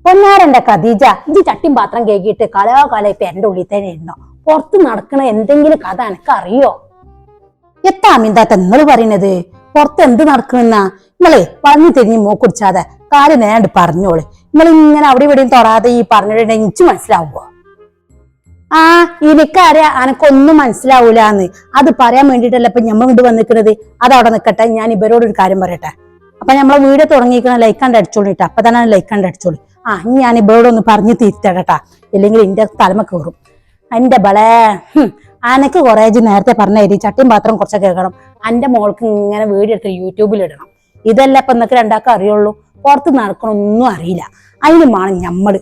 പൊന്നാരന്റെ ഖദീജ ഇഞ്ചി ചട്ടിയും പാത്രം കേക്കിയിട്ട് കലാകാലം ഇപ്പൊ എന്റെ ഉള്ളിൽ തന്നെ ഇരുന്നോ? പുറത്ത് നടക്കണ എന്തെങ്കിലും കഥ എനക്ക് അറിയോ? എത്താ അമിന്താത്ത നിങ്ങൾ പറയുന്നത്? പുറത്ത് എന്ത് നടക്കണെന്നാ? നിങ്ങളെ പറഞ്ഞു തിരിഞ്ഞ് മൂക്കുടിച്ചാതെ കാര്യം നേണ്ട് പറഞ്ഞോള്. നിങ്ങൾ ഇങ്ങനെ അവിടെ ഇവിടെയും തൊടാതെ ഈ പറഞ്ഞിട്ടുണ്ടെങ്കിൽ എനിക്ക് മനസ്സിലാവുക. ആ എനിക്കറിയാം അനക്കൊന്നും മനസ്സിലാവൂലെന്ന്. അത് പറയാൻ വേണ്ടിട്ടല്ല ഇപ്പൊ ഞമ്മ കൊണ്ട് വന്നിക്കുന്നത്. അതവിടെ നിൽക്കട്ടെ, ഞാൻ ഇവരോടൊരു കാര്യം പറയട്ടെ. അപ്പൊ നമ്മളെ വീഡിയോ തുടങ്ങിയിരിക്കണ ലൈക്ക് കണ്ട് അടിച്ചോളിട്ടാ. അപ്പൊ തന്നെ ലൈക്ക് കണ്ട് അടിച്ചോളി. ഇനി ഞാൻ ഇവരോടൊന്ന് പറഞ്ഞു തിരിച്ചടട്ടാ, ഇല്ലെങ്കിൽ എന്റെ തലമ കയറും. എന്റെ ബളേ അനക്ക് കുറേജ് നേരത്തെ പറഞ്ഞേരി ചട്ടിയും പാത്രം കുറച്ച് കേൾക്കണം. എന്റെ മോൾക്ക് ഇങ്ങനെ വീഡിയോ എടുത്ത് യൂട്യൂബിൽ ഇടണം. ഇതെല്ലാം ഇപ്പൊ എന്നൊക്കെ രണ്ടാൾക്കും അറിയുള്ളൂ. പുറത്ത് നടക്കണമൊന്നും അറിയില്ല. അതിന് വേണം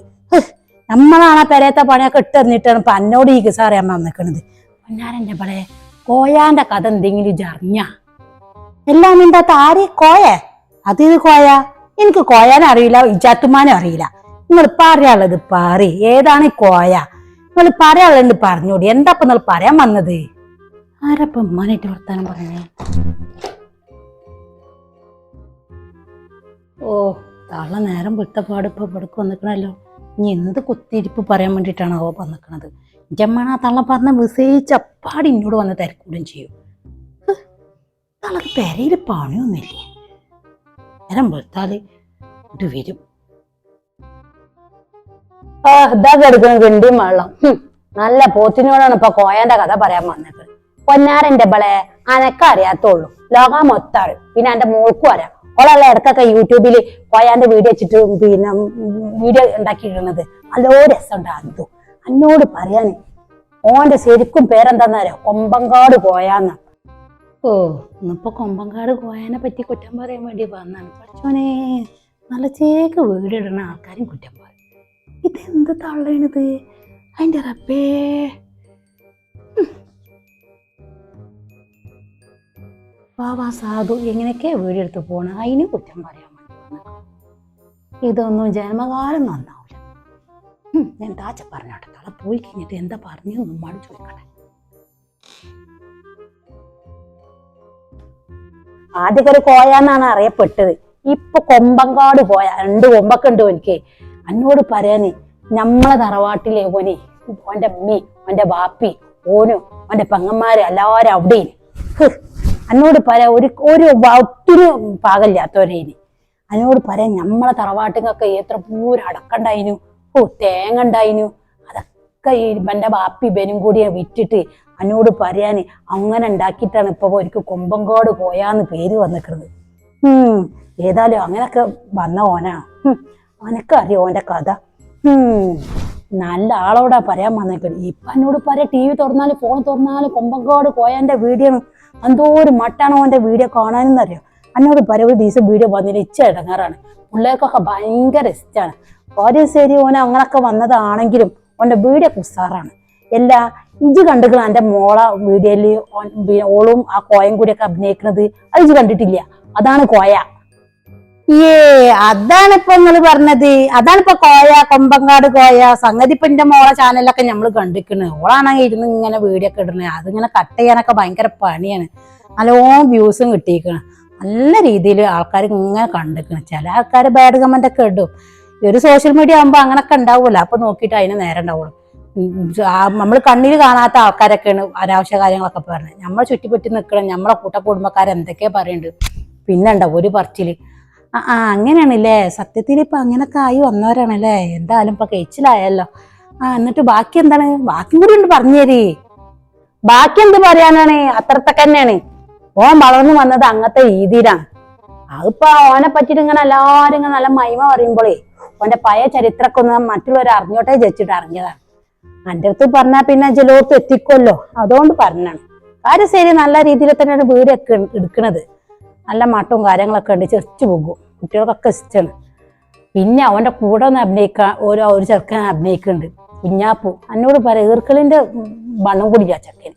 നമ്മളാണ് ആ പെരയത്തെ പണിയൊക്കെ ഇട്ടെറിഞ്ഞിട്ടാണ് ഇപ്പൊ എന്നോട് ഈ കിസ അറിയാൻ വന്നിക്കണത്. പൊന്നാരന്റെ ബളേ കോയാന്റെ കഥ എന്തെങ്കിലും അറിഞ്ഞ? എല്ലാം മിണ്ടാത്ത ആര് കോയേ? അതിന് കോയ എനിക്ക് കോയാനും അറിയില്ല, ഇജാത്തുമാനും അറിയില്ല. നിങ്ങൾ പറയാനുള്ളത് പാറി. ഏതാണ് ഈ കോയ? നിങ്ങൾ പറയാനുള്ളത് പറഞ്ഞോടി. എന്താ നിങ്ങൾ പറയാൻ വന്നത്? ആരപ്പം ഉമ്മാനായിട്ട് വർത്താനം പറഞ്ഞേ? ഓ തള്ള നേരം വിട്ടപ്പാട് ഇപ്പൊ ഇവിടക്ക് വന്നിക്കണല്ലോ. ഇനി എന്ത് കുത്തിരിപ്പ് പറയാൻ വേണ്ടിയിട്ടാണ് അവ വന്നിക്കണത്? ജമ്മണ തള്ള പറഞ്ഞ വിസയിച്ചപ്പാട് ഇന്നോട് വന്ന് തിരക്കൂടും ചെയ്യും. തള്ളക്ക് പെരയിൽ പണിയൊന്നുമില്ലേ? നേരം വെളുത്താല് ഇത് വരും. ഇതാ കിടക്കുന്ന ഗണ്ടിയും വെള്ളം. നല്ല പോത്തിനോടാണ് ഇപ്പൊ കോയന്റെ കഥ പറയാൻ വന്നത്. പൊന്നാരന്റെ ബളെ അനക്കറിയാത്തുള്ളൂ, ലോകം മൊത്താണ്. പിന്നെ എന്റെ മോൾക്കും അറിയാം. ഓളല്ല ഇടക്കൊക്കെ യൂട്യൂബില് കോയാന്റെ വീഡിയോ വെച്ചിട്ട് പിന്നെ വീഡിയോ ഉണ്ടാക്കിയിരുന്നത്. നല്ലോ രസമുണ്ടാകുന്നു. എന്നോട് പറയാന് ഓന്റെ ശരിക്കും പേരെന്താന്നറിയോ? കൊമ്പങ്കാട് കോയാന്ന. ഓ ഇന്നിപ്പോ കൊമ്പങ്കാട് കോയാനെ പറ്റി കുറ്റം പറയാൻ വേണ്ടി വന്നാണ്. പഠിച്ചോനെ നല്ല ചേക്ക് വീഡിയോ ഇടുന്ന ആൾക്കാരും കുറ്റം പറയും. ഇതെന്ത് തള്ളണത്? അതിന്റെ റബ്ബേ. വാ സാധു എങ്ങനെയൊക്കെ വീഡിയോ എടുത്ത് പോണ അതിന് കുറ്റം പറയാൻ വേണ്ടി വന്നു. ഇതൊന്നും ജന്മകാലം നന്നാവില്ല. ഞാൻ താച്ച പറഞ്ഞോട്ടെ. തള പോയി കഴിഞ്ഞിട്ട് എന്താ പറഞ്ഞു ഉമ്മാട് ചോദിക്കട്ടെ. ആദ്യമൊക്കെ ഒരു കോയാന്നാണ് അറിയപ്പെട്ടത്. ഇപ്പൊ കൊമ്പങ്കാട് കോയ. 2 കൊമ്പൊക്കെ ഉണ്ട് എനിക്ക്. എന്നോട് പറയാന് നമ്മളെ തറവാട്ടിലെ ഓനെ, ഓന്റെ അമ്മി, ഓന്റെ ബാപ്പി, ഓനും ഓന്റെ പെങ്ങന്മാര് എല്ലാവരും അവിടെ. എന്നോട് പറയാ ഒരു ഒത്തിരി പാകമില്ലാത്തവരേന്. എന്നോട് പറയാൻ നമ്മളെ തറവാട്ടിലൊക്കെ എത്ര പൂരം അടക്കണ്ടായിനു. തേങ്ങ ഉണ്ടായിനു. അതൊക്കെ എന്റെ ബാപ്പി ബനും കൂടി വിറ്റിട്ട് എന്നോട് പറയാന് അങ്ങനെ ഉണ്ടാക്കിയിട്ടാണ് ഇപ്പൊ എനിക്ക് കൊമ്പങ്കാട് കോയാന്ന് പേര് വന്നിക്കുന്നത്. ഏതായാലും അങ്ങനൊക്കെ വന്ന ഓനാ. ഓനൊക്കെ അറിയോ ഓന്റെ കഥ? നല്ല ആളോടാ പറയാൻ വന്നേക്കത്. ഇപ്പൊ എന്നോട് പറയാ TV തുറന്നാലും ഫോൺ തുറന്നാലും കൊമ്പങ്കാട് കോയാന്റെ വീഡിയോ. എന്തോ ഒരു മട്ടാണോ ഓന്റെ വീഡിയോ കാണാനെന്നറിയോ? എന്നോട് പറയാ ഒരു ദിവസം വീഡിയോ വന്നില്ല. ഇച്ച ഇടങ്ങാറാണ്. പിള്ളേർക്കൊക്കെ ഭയങ്കര ഇഷ്ടമാണ്. കാര്യം ശരി, ഓന അങ്ങനൊക്കെ വന്നതാണെങ്കിലും ഓന്റെ വീഡിയോ ഉസാറാണ്. എല്ലാ ഇജ് കണ്ടിക്കണ എന്റെ മോള വീഡിയോയില് ഓളും ആ കോയം കൂടിയൊക്കെ അഭിനയിക്കുന്നത്? അത് ഇജ് കണ്ടിട്ടില്ല? അതാണ് കോയ. അതാണിപ്പൊ നിങ്ങള് പറഞ്ഞത്? അതാണിപ്പൊ കോയ, കൊമ്പങ്കാട് കോയ. സംഗതി ഇപ്പൊ എന്റെ മോളെ ചാനലൊക്കെ നമ്മള് കണ്ടിക്കണ്. ഓളാണെങ്കിൽ ഇരുന്ന് ഇങ്ങനെ വീഡിയോ ഒക്കെ ഇടണേ. അതിങ്ങനെ കട്ട് ചെയ്യാനൊക്കെ ഭയങ്കര പണിയാണ്. നല്ലോണം വ്യൂസും കിട്ടിയിരിക്കണം. നല്ല രീതിയിൽ ആൾക്കാർ ഇങ്ങനെ കണ്ടിക്കണ്. ചില ആൾക്കാർ ബാഡ് കമന്റ് ഒക്കെ ഇടും. ഒരു സോഷ്യൽ മീഡിയ ആകുമ്പോ അങ്ങനൊക്കെ ഉണ്ടാവുമല്ലോ. അപ്പൊ നോക്കിയിട്ട് അതിന് നേരം ഉണ്ടാവുള്ളൂ. നമ്മൾ കണ്ണിൽ കാണാത്ത ആൾക്കാരൊക്കെയാണ് അനാവശ്യ കാര്യങ്ങളൊക്കെ പറയുന്നത്. നമ്മളെ ചുറ്റിപ്പറ്റി നിൽക്കണം. നമ്മളെ കുടുംബക്കാരെന്തൊക്കെയാ പറയുന്നുണ്ട്. പിന്നെ ഉണ്ടാവും ഒരു പറച്ചില്. അങ്ങനെയാണല്ലേ? സത്യത്തിൽ ഇപ്പൊ അങ്ങനൊക്കെ ആയി വന്നവരാണല്ലേ? എന്തായാലും ഇപ്പൊ കഴിച്ചിലായല്ലോ. എന്നിട്ട് ബാക്കി എന്താണ്? ബാക്കി കൂടി ഉണ്ട് പറഞ്ഞേരി. ബാക്കി എന്ത് പറയാനാണ്? അത്രത്തൊക്കെ തന്നെയാണ്. ഓൻ വളർന്നു വന്നത് അങ്ങനത്തെ രീതിയിലാണ്. അതിപ്പോ ഓനെ പറ്റിട്ട് ഇങ്ങനെ എല്ലാരും ഇങ്ങനെ നല്ല മഹിമ പറയുമ്പോഴേ ഓന്റെ പഴയ ചരിത്രമൊക്കെ ഒന്ന് മറ്റുള്ളവരെ അറിഞ്ഞോട്ടെ ജയിച്ചിട്ട് അറിഞ്ഞതാണ്. എന്റെ അടുത്ത് പറഞ്ഞാ പിന്നെ ചിലോത്ത് എത്തിക്കുമല്ലോ, അതുകൊണ്ട് പറഞ്ഞാണ്. കാര്യം ശരി, നല്ല രീതിയിൽ തന്നെയാണ് വീടൊക്കെ എടുക്കണത്. നല്ല മട്ടവും കാര്യങ്ങളൊക്കെ ഉണ്ട്. ചെറിച്ചു പോകും. കുട്ടികൾക്കൊക്കെ ഇഷ്ടമാണ്. പിന്നെ അവന്റെ കൂടെ ഒന്ന് അഭിനയിക്കാൻ ഒരു ചെറുക്കൻ അഭിനയിക്കുന്നുണ്ട്, കുഞ്ഞാപ്പു. എന്നോട് പറയാം ഈർക്കളിന്റെ വണ്ണം കൂടിയാ ചെറുക്കന്.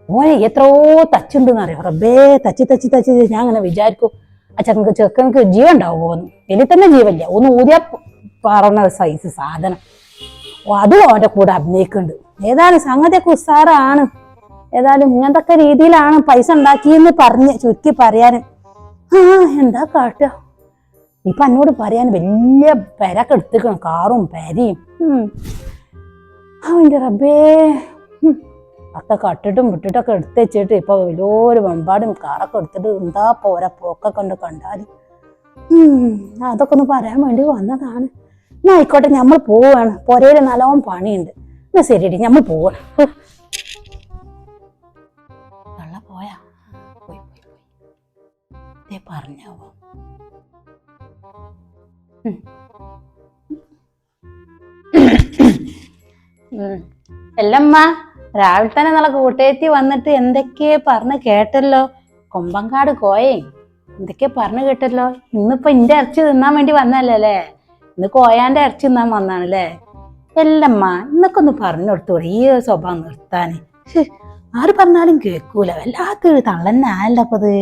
ഓനെ എത്രയോ തച്ചുണ്ടെന്ന് അറിയാം. റബ്ബേ, തച്ച് ഞാൻ അങ്ങനെ വിചാരിക്കും ആ ചെറുക്കനക്ക് ജീവൻ ഉണ്ടാവുമോന്ന്. വലിയ തന്നെ ജീവല്ല, ഒന്ന് ഊതിയ പറഞ്ഞ സൈസ് സാധനം. അതും അവന്റെ കൂടെ അഭിനയിക്കുന്നുണ്ട്. ഏതായാലും സംഗതിയൊക്കെ ഉസാറാണ്. ഏതായാലും ഇങ്ങനത്തെ രീതിയിലാണ് പൈസ ഉണ്ടാക്കിയെന്ന് പറഞ്ഞ് ചുരുക്കി പറയാന്. എന്താ കാട്ടുക? ഇപ്പൊ എന്നോട് പറയാൻ വലിയ പെരൊക്കെ എടുത്തിക്കണം, കാറും പെരയും. അവൻ്റെ റബ്ബേ, ഒക്കെ കട്ടിട്ടും വിട്ടിട്ടൊക്കെ എടുത്ത് വെച്ചിട്ട് ഇപ്പൊ വലിയൊരു വെമ്പാടും കാറൊക്കെ എടുത്തിട്ട് എന്താ പോരാ പോക്കൊക്കെ കൊണ്ട് കണ്ടാൽ. അതൊക്കെ ഒന്ന് പറയാൻ വേണ്ടി വന്നതാണ്. എന്നാ ആയിക്കോട്ടെ, നമ്മൾ പോവാണ്. പുരയിൽ നല്ലോണം പണിയുണ്ട്. എന്നാ ശരിയടി, നമ്മൾ പോവാണ്. വെള്ള പോയാ പോയി പറഞ്ഞാവോ. എല്ലമ്മ, രാവിലെ തന്നെ നല്ല കൂട്ടേത്തി വന്നിട്ട് എന്തൊക്കെയാ പറഞ്ഞ് കേട്ടല്ലോ. കൊമ്പങ്കാട് കോയേ എന്തൊക്കെയാ പറഞ്ഞു കേട്ടല്ലോ. ഇന്നിപ്പോ ഇന്റെ ഇറച്ചി തിന്നാൻ വേണ്ടി വന്നല്ലേ? ഇന്ന് കോയാന്റെ ഇറച്ചി തിന്നാൻ വന്നാണല്ലേ? എല്ലമ്മ, ഇന്നൊക്കെ ഒന്ന് പറഞ്ഞു കൊടുത്തോളൂ ഈ സ്വഭാവം നിർത്താന്. ആര് പറഞ്ഞാലും കേൾക്കൂല, വല്ലാത്തൊരു തള്ളന്നെ അപ്പത്.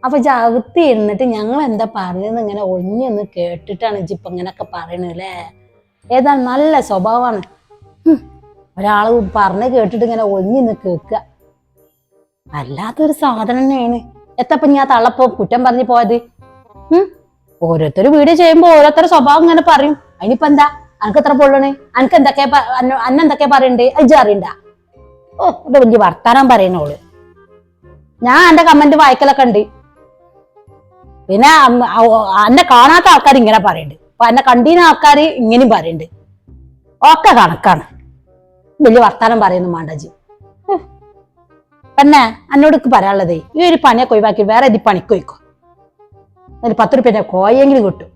അപ്പൊ ജാഗത്തി ഇരുന്നിട്ട് ഞങ്ങൾ എന്താ പറഞ്ഞതെന്ന് ഇങ്ങനെ ഒഴിഞ്ഞൊന്ന് കേട്ടിട്ടാണ് ഇപ്പൊ ഇങ്ങനൊക്കെ പറയണല്ലേ? ഏതാണ് നല്ല സ്വഭാവമാണ്. ഒരാള് പറഞ്ഞ് കേട്ടിട്ട് ഇങ്ങനെ ഒഴിഞ്ഞിന്ന് കേൾക്കുക അല്ലാത്തൊരു സാധനം തന്നെയാണ്. എത്തപ്പ ഞാൻ തള്ളപ്പോ കുറ്റം പറഞ്ഞു പോയത്? ഓരോരുത്തര് വീഡിയോ ചെയ്യുമ്പോ ഓരോരുത്തരുടെ സ്വഭാവം ഇങ്ങനെ പറയും. അതിനിപ്പോ എന്താ? അനക്ക് എത്ര പൊള്ളണ്? അനക്ക് എന്തൊക്കെയാ എന്തൊക്കെയാ പറയണ്ടേ? അജ്ജ അറിയണ്ട. ഓ, ഇത് വലിയ വർത്താനം പറയുന്നോള്. ഞാൻ എന്റെ കമന്റ് വായിക്കലൊക്കെ ഉണ്ട്. പിന്നെ എന്നെ കാണാത്ത ആൾക്കാർ ഇങ്ങനെ പറയുന്നുണ്ട്, അപ്പൊ എന്നെ കണ്ടീന ആൾക്കാർ ഇങ്ങനെയും പറയുന്നുണ്ട്. ഒക്കെ കണക്കാണ്. വലിയ വർത്താനം പറയുന്നു മാണ്ടജി. പിന്നെ എന്നോട് പറയാനുള്ളത്, ഈ ഒരു പണിയൊക്കെ ഒഴിവാക്കി വേറെ ഇത് പണിക്ക് പോയിക്കോ. അതിൽ 10 രൂപ കോയെങ്കിലും കിട്ടും.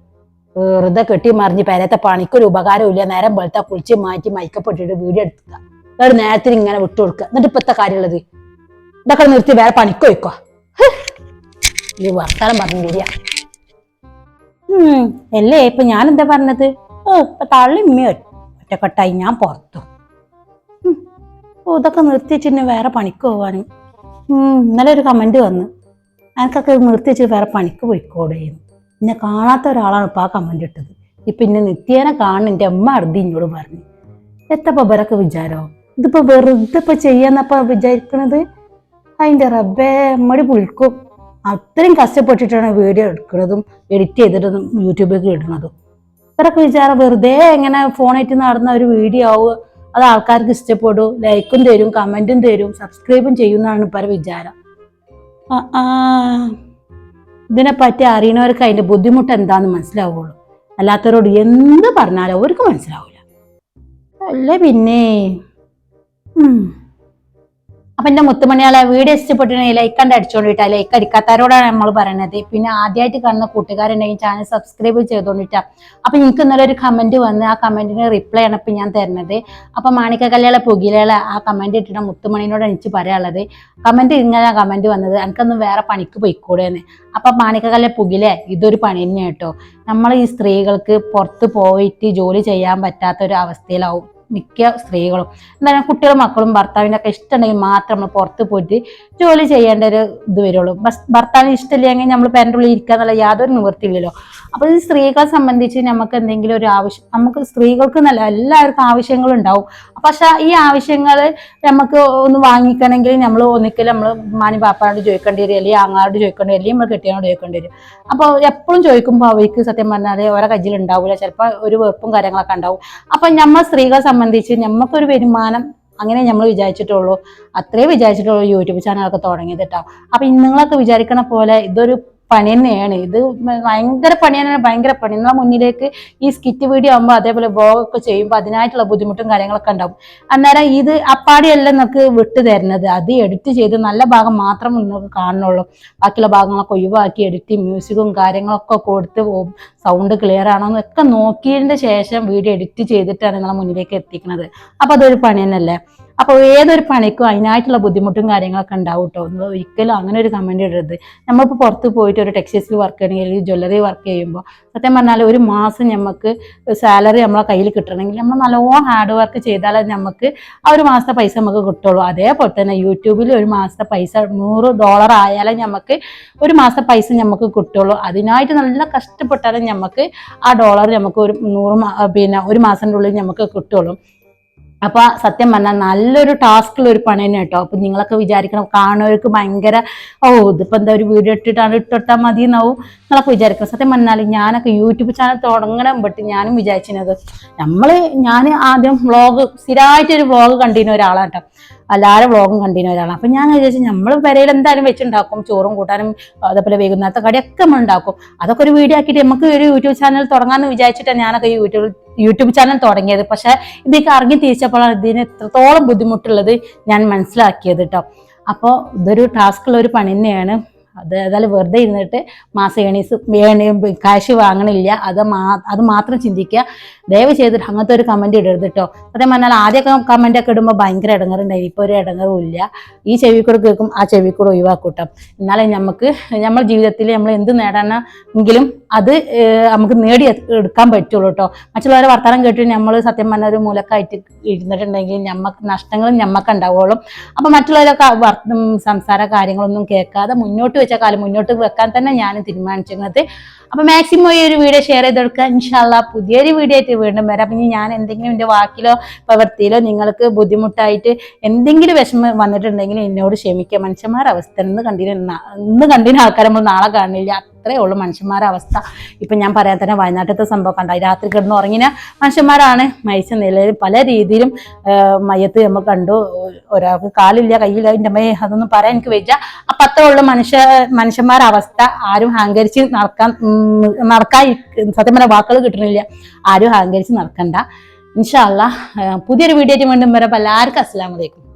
വെറുതെ കെട്ടി മറിഞ്ഞ് പേരത്തെ പണിക്കൊരു ഉപകാരവും ഇല്ല. നേരം വെളുത്ത കുളിച്ച് മാറ്റി മൈക്കപ്പെട്ടിട്ട് വീഡിയോ എടുക്കുക, വേറെ നേരത്തിന് ഇങ്ങനെ വിട്ടു കൊടുക്കുക. എന്നിട്ട് ഇപ്പത്തെ കാര്യമുള്ളത് ഇതൊക്കെ നിർത്തി വേറെ പണിക്ക് പോയിക്കോ. ഈ വർത്താനം പറഞ്ഞില്ല. അല്ലേ ഇപ്പൊ ഞാൻ എന്താ പറഞ്ഞത്? ഇപ്പൊ തള്ളി ഉമ്മയോ ഒറ്റക്കെട്ടായി, ഞാൻ പുറത്തു. ഇതൊക്കെ നിർത്തിച്ചിട്ട് വേറെ പണിക്ക് പോവാനും. ഇന്നലെ ഒരു കമന്റ് വന്നു, എനിക്കൊക്കെ നിർത്തിച്ച് വേറെ പണിക്ക് പോയിക്കോടെ. എന്നെ കാണാത്ത ഒരാളാണ് ഇപ്പൊ ആ കമന്റ് ഇട്ടത്. ഇപ്പൊ ഇന്നെ നിത്യേനെ കാണുന്ന എന്റെ അമ്മ അടുത്ത് ഇങ്ങോട് പറഞ്ഞു. എത്തപ്പോ ഇവരൊക്കെ വിചാരോ ഇതിപ്പോ വെറുതെ ഇപ്പൊ ചെയ്യാന്നപ്പ വിചാരിക്കണത്? അതിന്റെ റബ്ബേ, അമ്മടി വിളിക്കും. അത്രയും കഷ്ടപ്പെട്ടിട്ടാണ് വീഡിയോ എടുക്കുന്നതും എഡിറ്റ് ചെയ്തിട്ടതും യൂട്യൂബിലേക്ക് ഇടുന്നതും. ഇവരൊക്കെ വിചാരം വെറുതെ എങ്ങനെ ഫോണായിട്ട് നടന്ന ഒരു വീഡിയോ ആവും, അത് ആൾക്കാർക്ക് ഇഷ്ടപ്പെടും, ലൈക്കും തരും, കമന്റും തരും, സബ്സ്ക്രൈബും ചെയ്യുന്നതാണ് ഇപ്പൊ വിചാരം. ഇതിനെപ്പറ്റി അറിയണവർക്ക് അതിന്റെ ബുദ്ധിമുട്ട് എന്താന്ന് മനസ്സിലാവുള്ളൂ. അല്ലാത്തവരോട് എന്ത് പറഞ്ഞാലും അവർക്ക് മനസ്സിലാവൂല. അല്ലേ പിന്നെ. അപ്പൊ എന്റെ മുത്തുമണിയാളെ വീഡിയോ ഇഷ്ടപ്പെട്ടിട്ടുണ്ടെങ്കിൽ ലൈക്ക് കണ്ട് അടിച്ചോണ്ടിട്ടാ. ലൈക്ക് അടിക്കാത്തവരോടാണ് നമ്മൾ പറയണത്. പിന്നെ ആദ്യമായിട്ട് കാണുന്ന കൂട്ടുകാരുണ്ടെങ്കിൽ ചാനൽ സബ്സ്ക്രൈബ് ചെയ്തോണ്ടിട്ടാ. അപ്പൊ എനിക്ക് ഇന്നലെ ഒരു കമന്റ് വന്ന്, ആ കമന്റിന് റിപ്ലൈ ആണ് ഇപ്പൊ ഞാൻ തരുന്നത്. അപ്പൊ മാണിക്ക കല്യാള പുകിലകളെ ആ കമന്റ് ഇട്ടിട്ട് മുത്തുമണിനോട് എനിക്ക് പറയാനുള്ളത്, കമന്റ് ഇങ്ങനെ കമന്റ് വന്നത്, എനിക്കൊന്നും വേറെ പണിക്ക് പോയിക്കൂടെന്ന്. അപ്പൊ മാണിക്ക കല്യാ പുകിലെ ഇതൊരു പണി തന്നെ കേട്ടോ. നമ്മൾ ഈ സ്ത്രീകൾക്ക് പുറത്ത് പോയിട്ട് ജോലി ചെയ്യാൻ പറ്റാത്ത ഒരു അവസ്ഥയിലാവും മിക്ക സ്ത്രീകളും. എന്തായാലും കുട്ടികളും മക്കളും ഭർത്താവിൻ്റെ ഒക്കെ ഇഷ്ടമുണ്ടെങ്കിൽ മാത്രം നമ്മൾ പുറത്ത് പോയിട്ട് ജോലി ചെയ്യേണ്ട ഒരു ഇത് വരുള്ളൂ. ഭർത്താവിന് ഇഷ്ടമില്ലെങ്കിൽ നമ്മൾ പേരൻ്റെ ഉള്ളിൽ ഇരിക്കുക എന്നുള്ള യാതൊരു നിവൃത്തിയില്ലല്ലോ. അപ്പോൾ ഈ സ്ത്രീകളെ സംബന്ധിച്ച് നമുക്ക് എന്തെങ്കിലും ഒരു ആവശ്യം, നമുക്ക് സ്ത്രീകൾക്ക് എന്നല്ല എല്ലാവർക്കും ആവശ്യങ്ങളുണ്ടാവും. പക്ഷെ ഈ ആവശ്യങ്ങൾ നമുക്ക് ഒന്ന് വാങ്ങിക്കണമെങ്കിൽ നമ്മൾ ഒന്നിക്കൽ നമ്മൾ മാനി പാപ്പാനോട് ചോദിക്കേണ്ടി വരും, അല്ലെങ്കിൽ അങ്ങാരോട് ചോദിക്കേണ്ടി വരും, അല്ലെങ്കിൽ നമ്മൾ കെട്ടിയനോട് ചോദിക്കേണ്ടി വരും. അപ്പോൾ എപ്പോഴും ചോദിക്കുമ്പോൾ അവർക്ക് സത്യം പറഞ്ഞാൽ ഓരോ കയ്യിൽ ഉണ്ടാവില്ല, ചിലപ്പോൾ ഒരു വെറുപ്പും കാര്യങ്ങളൊക്കെ ഉണ്ടാവും. അപ്പം നമ്മൾ സ്ത്രീകളെ സംബന്ധിച്ച് നമുക്കൊരു വരുമാനം അങ്ങനെ നമ്മൾ വിചാരിച്ചിട്ടുള്ളൂ, അത്രേ വിചാരിച്ചിട്ടുള്ളൂ യൂട്യൂബ് ചാനലൊക്കെ തുടങ്ങിയത് കേട്ടോ. അപ്പൊ നിങ്ങളൊക്കെ വിചാരിക്കണ പോലെ ഇതൊരു പണി തന്നെയാണ്. ഇത് ഭയങ്കര പണി തന്നെയാണ്, ഭയങ്കര പണി. നിങ്ങളെ മുന്നിലേക്ക് ഈ സ്കിറ്റ് വീഡിയോ ആകുമ്പോൾ അതേപോലെ വ്ലോഗൊക്കെ ചെയ്യുമ്പോൾ അതിനായിട്ടുള്ള ബുദ്ധിമുട്ടും കാര്യങ്ങളൊക്കെ ഉണ്ടാവും. അന്നേരം ഇത് അപ്പാടിയല്ല നിങ്ങൾക്ക് വിട്ടു തരുന്നത്, അത് എഡിറ്റ് ചെയ്ത് നല്ല ഭാഗം മാത്രം നിങ്ങൾക്ക് കാണുന്നുള്ളൂ. ബാക്കിയുള്ള ഭാഗങ്ങളൊക്കെ ഒഴിവാക്കി എഡിറ്റ് മ്യൂസിക്കും കാര്യങ്ങളൊക്കെ കൊടുത്ത് സൗണ്ട് ക്ലിയർ ആണോ എന്നൊക്കെ നോക്കിയതിന്റെ ശേഷം വീഡിയോ എഡിറ്റ് ചെയ്തിട്ടാണ് നിങ്ങളെ മുന്നിലേക്ക് എത്തിക്കുന്നത്. അപ്പൊ അതൊരു പണി തന്നെയല്ലേ? അപ്പോൾ ഏതൊരു പണിക്കും അതിനായിട്ടുള്ള ബുദ്ധിമുട്ടും കാര്യങ്ങളൊക്കെ ഉണ്ടാവും കേട്ടോ. നിങ്ങൾ ഒരിക്കലും അങ്ങനെ ഒരു കമന്റ് ഇടരുത്. നമ്മളിപ്പോൾ പുറത്ത് പോയിട്ട് ഒരു ടെക്സ്റ്റൈൽസിൽ വർക്ക് ചെയ്യണമെങ്കിൽ ജ്വല്ലറി വർക്ക് ചെയ്യുമ്പോൾ സത്യം പറഞ്ഞാൽ ഒരു മാസം നമുക്ക് സാലറി നമ്മളെ കയ്യിൽ കിട്ടണമെങ്കിൽ നമ്മൾ നല്ലോണം ഹാർഡ് വർക്ക് ചെയ്താലേ നമുക്ക് ആ ഒരു മാസത്തെ പൈസ നമുക്ക് കിട്ടുള്ളൂ. അതേപോലെ തന്നെ യൂട്യൂബിൽ ഒരു മാസത്തെ പൈസ $100 ആയാലേ നമുക്ക് ഒരു മാസത്തെ പൈസ നമുക്ക് കിട്ടുള്ളൂ. അതിനായിട്ട് നല്ല കഷ്ടപ്പെട്ടാലും നമുക്ക് ആ ഡോളർ നമുക്ക് ഒരു 100 ഒരു മാസത്തിൻ്റെ ഉള്ളിൽ നമുക്ക് കിട്ടുള്ളൂ. അപ്പൊ സത്യം പറഞ്ഞാൽ നല്ലൊരു ടാസ്കുള്ള ഒരു പണി തന്നെ കേട്ടോ. അപ്പൊ നിങ്ങളൊക്കെ വിചാരിക്കണം കാണുന്നവർക്ക് ഭയങ്കര ഇതിപ്പോ എന്താ ഒരു വീഡിയോ ഇട്ടിട്ടാൽ മതി എന്നാവും നിങ്ങളൊക്കെ വിചാരിക്കണം. സത്യം പറഞ്ഞാൽ ഞാനൊക്കെ യൂട്യൂബ് ചാനൽ തുടങ്ങണം പെട്ട് ഞാനും വിചാരിച്ചിരുന്നത് ഞാൻ ആദ്യം സ്ഥിരമായിട്ടൊരു വ്ളോഗ് കണ്ടിരുന്ന ഒരാളാണ് കേട്ടോ. എല്ലാവരും വ്ളോഗും കണ്ടിരുന്ന ഒരാളാണ്. അപ്പൊ ഞാൻ വിചാരിച്ചു നമ്മൾ പെരയിൽ എന്തായാലും വെച്ചുണ്ടാക്കും, ചോറും കൂട്ടാനും അതേപോലെ വൈകുന്നേരത്തെ കടിയൊക്കെ നമ്മൾ ഉണ്ടാക്കും. അതൊക്കെ ഒരു വീഡിയോ ആക്കിയിട്ട് നമുക്ക് ഒരു യൂട്യൂബ് ചാനൽ തുടങ്ങാമെന്ന് വിചാരിച്ചിട്ടാണ് ഞാനൊക്കെ യൂട്യൂബ് ചാനൽ തുടങ്ങിയത്. പക്ഷെ ഇതൊക്കെ ഇറങ്ങി തിരിച്ചപ്പോഴാണ് ഇതിന് എത്രത്തോളം ബുദ്ധിമുട്ടുള്ളത് ഞാൻ മനസ്സിലാക്കിയത് കേട്ടോ. അപ്പോൾ ഇതൊരു ടാസ്കുള്ള ഒരു പണി തന്നെയാണ്. അത് ഏതായാലും വെറുതെ ഇരുന്നിട്ട് മാസം കാശ് വാങ്ങണില്ല, അത് മാത്രം ചിന്തിക്കുക. ദയവ് ചെയ്തിട്ട് അങ്ങനത്തെ ഒരു കമന്റ് ഇടരുത് കേട്ടോ. അതേ പറഞ്ഞാൽ ആദ്യമൊക്കെ കമന്റ് ഒക്കെ ഇടുമ്പോൾ ഭയങ്കര ഇടങ്ങറുണ്ടായി, ഇപ്പോൾ ഒരു ഇടങ്ങറും ഇല്ല. ഈ ചെവിക്കൂടെ കേൾക്കും, ആ ചെവിക്കൂടെ ഒഴിവാക്കൂട്ടോ. എന്നാലേ നമ്മുടെ ജീവിതത്തിൽ നമ്മൾ എന്ത് നേടാനെങ്കിലും അത് നമുക്ക് എടുക്കാൻ പറ്റുള്ളൂ കേട്ടോ. മറ്റുള്ളവരെ വർത്തമാനം കേട്ടിട്ട് നമ്മൾ സത്യം പറഞ്ഞ ഒരു മൂലക്കായിട്ട് ഇരുന്നിട്ടുണ്ടെങ്കിൽ നഷ്ടങ്ങളും ഞമ്മക്ക് ഉണ്ടാവുള്ളൂ. അപ്പൊ മറ്റുള്ളവരൊക്കെ സംസാര കാര്യങ്ങളൊന്നും കേൾക്കാതെ മുന്നോട്ട് വെച്ച കാലം മുന്നോട്ട് വെക്കാൻ തന്നെ ഞാൻ തീരുമാനിച്ചിരുന്നത്. അപ്പൊ മാക്സിമം ഈ ഒരു വീഡിയോ ഷെയർ ചെയ്തെടുക്കുക. ഇൻഷാ അല്ലാഹ് പുതിയൊരു വീഡിയോ ആയിട്ട് വീണ്ടും വരാം. അപ്പൊ ഞാൻ എന്തെങ്കിലും എന്റെ വാക്കിലോ പ്രവൃത്തിയിലോ നിങ്ങൾക്ക് ബുദ്ധിമുട്ടായിട്ട് എന്തെങ്കിലും വിഷമം വന്നിട്ടുണ്ടെങ്കിൽ എന്നോട് ക്ഷമിക്കുക. മനുഷ്യന്മാരുടെ അവസ്ഥ ഇന്ന് കണ്ടിന് ആൾക്കാരെ നമ്മൾ നാളെ കാണില്ല, അത്രേ ഉള്ളൂ മനുഷ്യന്മാരുടെ അവസ്ഥ. ഇപ്പൊ ഞാൻ പറയാൻ തന്നെ വയനാട്ടിലത്തെ സംഭവം കണ്ടായി. രാത്രി കിടന്ന് ഉറങ്ങിന മനുഷ്യന്മാരാണ് മരിച്ച നിലയിൽ പല രീതിയിലും മയ്യത്ത് നമ്മൾ കണ്ടു. ഒരാൾക്ക് കാലില്ല കയ്യില്ല, എൻ്റെ അമ്മയെ അതൊന്നും പറയാൻ എനിക്ക് വെച്ച. അപ്പൊ അത്രേ ഉള്ളൂ മനുഷ്യന്മാരുടെ അവസ്ഥ. ആരും അഹങ്കരിച്ച് നടക്കാൻ സത്യം പറഞ്ഞ വാക്കുകൾ കിട്ടണില്ല. ആരും അഹങ്കരിച്ച് നടക്കണ്ട. ഇൻഷാ അല്ലാഹ് പുതിയൊരു വീഡിയോ ആയിട്ട് വീണ്ടും വരാം. എല്ലാവർക്കും അസ്സലാമു അലൈക്കും.